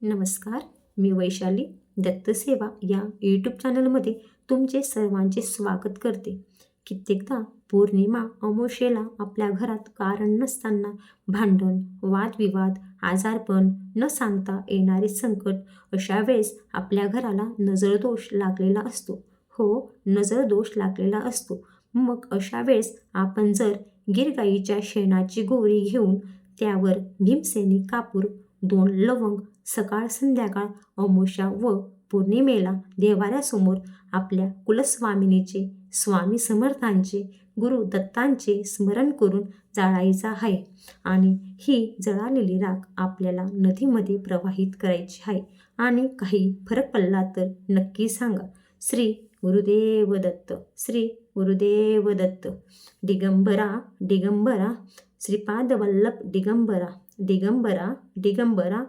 नमस्कार. मी वैशाली दत्तसेवा या यूट्यूब चॅनलमध्ये तुमचे सर्वांचे स्वागत करते. कित्येकदा पौर्णिमा अमावस्येला आपल्या घरात कारण नसताना भांडण, वादविवाद, आजारपण, न सांगता येणारे संकट, अशा वेळेस आपल्या घराला नजरदोष लागलेला असतो. हो, नजरदोष लागलेला असतो. मग अशा वेळेस आपण जर गिरगाईच्या शेणाची गोवरी घेऊन त्यावर भीमसेनी कापूर, 2 लवंग, सकाळ संध्याकाळ, अमावस्या व पौर्णिमेला देव्हाऱ्यासमोर आपल्या कुलस्वामिनीचे, स्वामी समर्थांचे, गुरु दत्तांचे स्मरण करून जाळायचा आहे आणि ही जळालेली राख आपल्याला नदीमध्ये प्रवाहित करायची आहे. आणि काही फरक पडला तर नक्की सांगा. श्री गुरुदेव दत्त. श्री गुरुदेव दत्त. दिगंबरा दिगंबरा, श्रीपाद वल्लभ दिगंबरा, दिगंबरा दिगंबरा